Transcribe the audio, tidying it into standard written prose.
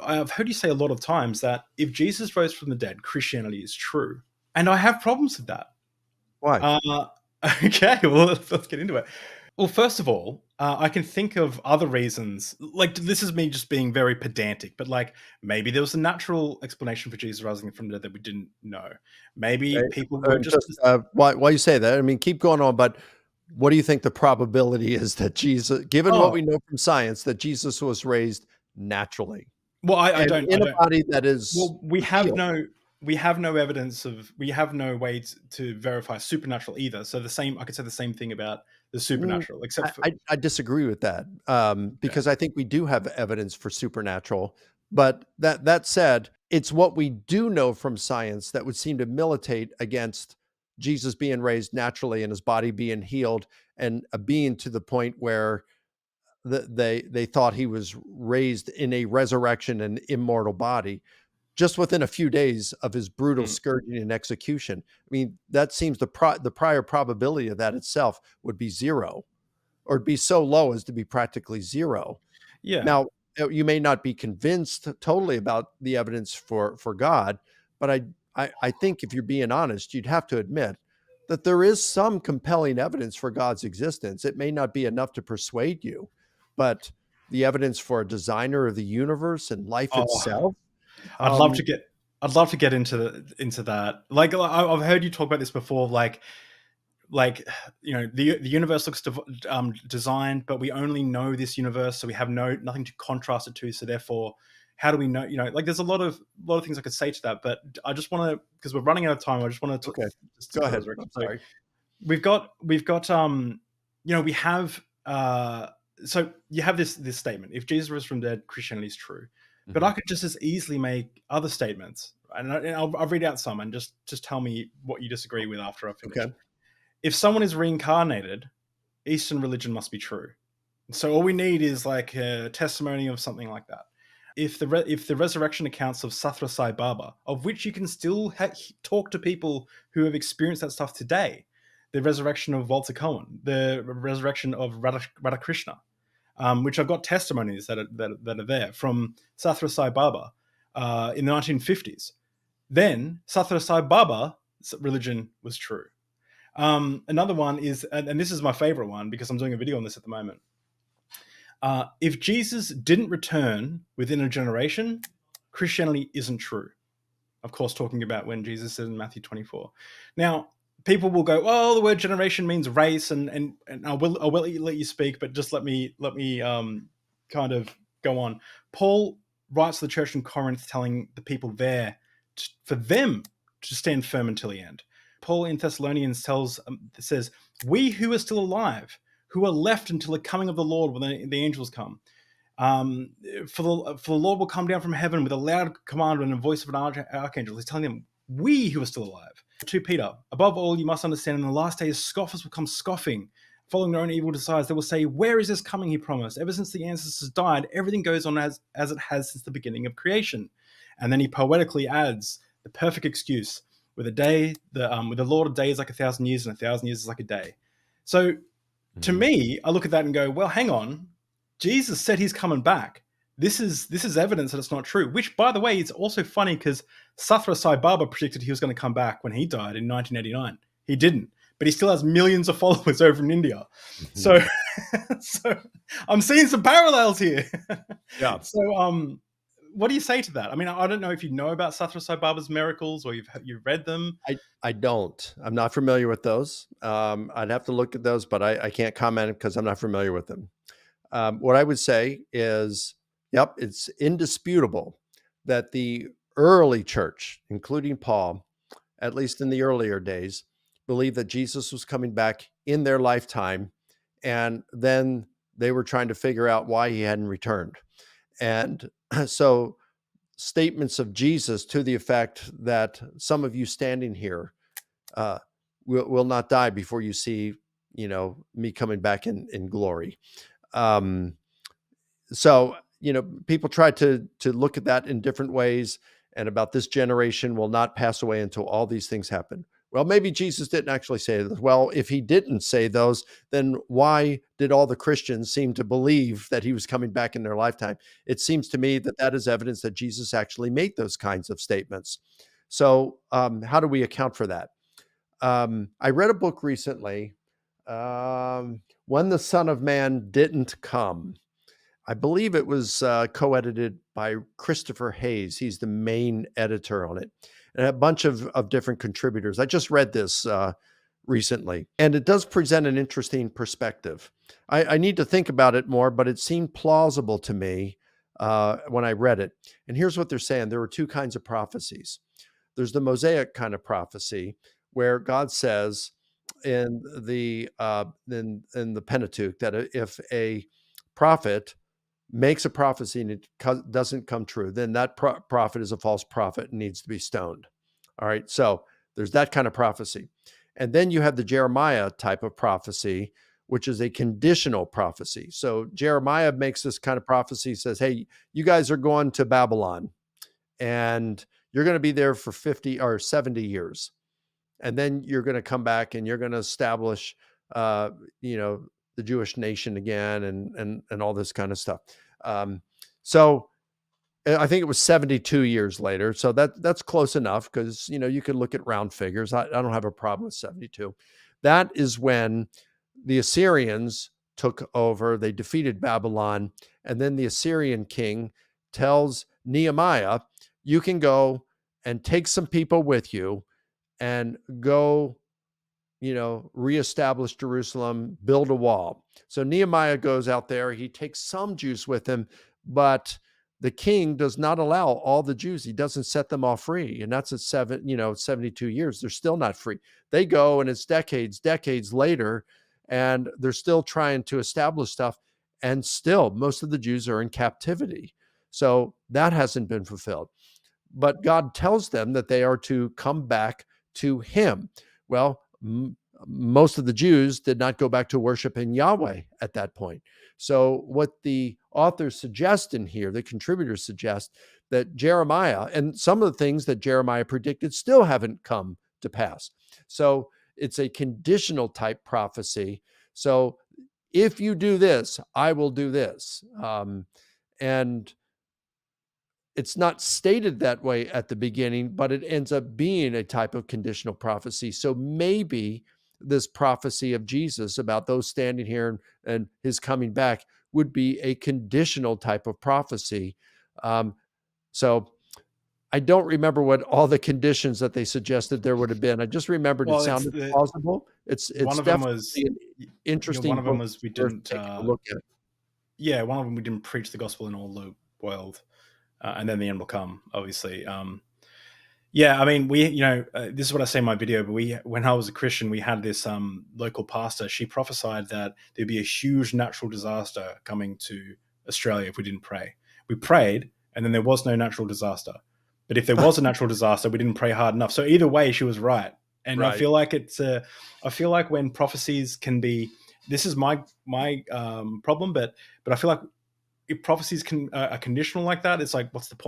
I've heard you say a lot of times that if Jesus rose from the dead, Christianity is true, and I have problems with that. Why? Okay, well, let's get into it. Well, first of all, I can think of other reasons. Like, this is me just being very pedantic, but like maybe there was a natural explanation for Jesus rising from the dead that we didn't know. Maybe Okay. people were just Just why you say that? I mean, keep going on, but what do you think the probability is that Jesus, given what oh we know from science, that Jesus was raised naturally well, I and don't I in a don't. body that is Well, healed? we have no evidence of we have no way to verify supernatural either. So the same I could say the same thing about the Mm, supernatural, except for I disagree with that, okay. because I think we do have evidence for supernatural. But that said, it's what we do know from science that would seem to militate against Jesus being raised naturally and his body being healed and being to the point where they thought he was raised in a resurrection and immortal body just within a few days of his brutal Mm, scourging and execution. I mean, that seems the prior probability of that itself would be zero, or be so low as to be practically zero. yeah. Now, you may not be convinced totally about the evidence for God, but I think if you're being honest, you'd have to admit that there is some compelling evidence for God's existence. It may not be enough to persuade you, but the evidence for a designer of the universe and life Oh, itself. I'd love Um, to get I'd love to get into that. Like I've heard you talk about this before. Like the universe looks designed, but we only know this universe, so we have nothing to contrast it to. So therefore, how do we know? Like there's a lot of things I could say to that, but I just want to because we're running out of time. I just want to okay, just go put a ahead. resurrection. I'm So sorry. we've got we have so you have this statement: if Jesus rose from the dead, Christianity is true. But Mhm. I could just as easily make other statements, and I'll read out some and just tell me what you disagree with after I finish. Okay. If someone is reincarnated, Eastern religion must be true. So all we need is like a testimony of something like that. If the resurrection accounts of Sathra Sai Baba, of which you can still talk to people who have experienced that stuff today, the resurrection of Walter Cohen, the resurrection of Radhakrishna, which I've got testimonies that are there from Sathra Sai Baba in the 1950s. Then Sathra Sai Baba's religion was true. Another one is, and this is my favorite one because I'm doing a video on this at the moment. If Jesus didn't return within a generation, Christianity isn't true. Of course, talking about when Jesus said in Matthew 24. Now, people will go, "Oh, the word generation means race," and I will let you speak, but just let me kind of go on. Paul writes to the church in Corinth, telling the people there for them to stand firm until the end. Paul in Thessalonians says, "We who are still alive, who are left until the coming of the Lord, when the angels come." Um, for the Lord will come down from heaven with a loud command and a voice of an archangel. He's telling them, we who are still alive. 2 Peter, above all, you must understand in the last days, scoffers will come scoffing, following their own evil desires. They will say, where is this coming, he promised? Ever since the ancestors died, everything goes on as it has since the beginning of creation. And then he poetically adds the perfect excuse with with the Lord, a day is like 1,000 years, and 1,000 years is like a day. So to Mhm. me, I look at that and go, well, hang on. Jesus said he's coming back. This is evidence that it's not true. Which, by the way, is also funny because Sathra Sai Baba predicted he was going to come back when he died in 1989. He didn't, but he still has millions of followers over in India. So, Mhm. so I'm seeing some parallels here. Yeah. So, what do you say to that? I mean, I don't know if you know about Sathra Sai Baba's miracles or you've read them. I don't. I'm not familiar with those. I'd have to look at those, but I can't comment because I'm not familiar with them. What I would say is, yep, it's indisputable that the early church, including Paul, at least in the earlier days, believed that Jesus was coming back in their lifetime. And then they were trying to figure out why he hadn't returned. And so statements of Jesus to the effect that some of you standing here uh, will not die before you see, me coming back in glory. Um, so, people try to look at that in different ways, and about this generation will not pass away until all these things happen. Well, maybe Jesus didn't actually say this. Well, if he didn't say those, then why did all the Christians seem to believe that he was coming back in their lifetime? It seems to me that that is evidence that Jesus actually made those kinds of statements. So, how do we account for that? I read a book recently, When the Son of Man Didn't Come. I believe it was co-edited by Christopher Hayes. He's the main editor on it, and a bunch of different contributors. I just read this recently, and it does present an interesting perspective. I need to think about it more, but it seemed plausible to me when I read it. And here's what they're saying: there were two kinds of prophecies. There's the Mosaic kind of prophecy, where God says in the Pentateuch that if a prophet makes a prophecy and it doesn't come true, then that prophet is a false prophet and needs to be stoned. All right. So there's that kind of prophecy. And then you have the Jeremiah type of prophecy, which is a conditional prophecy. So Jeremiah makes this kind of prophecy, says, hey, you guys are going to Babylon and you're going to be there for 50 or 70 years. And then you're going to come back and you're going to establish, uh, you know, the Jewish nation again and all this kind of stuff. So I think it was 72 years later. So that's close enough because, you know, you could look at round figures. I don't have a problem with 72. That is when the Assyrians took over. They defeated Babylon. And then the Assyrian king tells Nehemiah, you can go and take some people with you and go, you know, reestablish Jerusalem, build a wall. So Nehemiah goes out there. He takes some Jews with him, but the king does not allow all the Jews. He doesn't set them all free. And that's at 72 years. They're still not free. They go and it's decades later, and they're still trying to establish stuff. And still, most of the Jews are in captivity. So that hasn't been fulfilled. But God tells them that they are to come back to him. Well, most of the Jews did not go back to worshiping Yahweh at that point. So what the authors suggest in here, the contributors suggest that Jeremiah and some of the things that Jeremiah predicted still haven't come to pass. So it's a conditional type prophecy. So if you do this, I will do this. And it's not stated that way at the beginning, but it ends up being a type of conditional prophecy. So maybe this prophecy of Jesus about those standing here and his coming back would be a conditional type of prophecy. So I don't remember what all the conditions that they suggested there would have been. I just remembered it Well, it's sounded plausible. It's one of them definitely was, an one interesting of them book was we worth didn't, taking a look at. yeah, one of them we didn't preach the gospel in all the world, and then the end will come, obviously. Yeah, I mean, this is what I say in my video. But when I was a Christian, we had this local pastor. She prophesied that there'd be a huge natural disaster coming to Australia if we didn't pray. We prayed, and then there was no natural disaster. But if there was a natural disaster, we didn't pray hard enough. So either way, she was right. And I Right. feel like I feel like when prophecies can be, this is my problem, but I feel like if prophecies are conditional like that, it's like, what's the point?